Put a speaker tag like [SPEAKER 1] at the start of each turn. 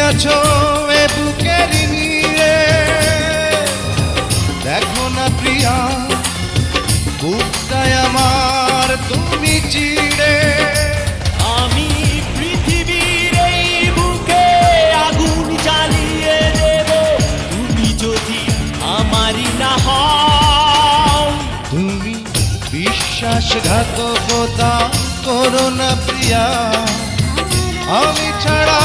[SPEAKER 1] আছো এ বুকের নিয়ে, দেখো না প্রিয়া বুকটায় আমার তুমি চিড়ে।
[SPEAKER 2] আমি পৃথিবীর এই বুকে আগুন জ্বালিয়ে দেব, তুমি যদি আমারই না হও।
[SPEAKER 1] তুমি বিশ্বাসঘাতকতা করো না প্রিয়া, আমি ছাড়া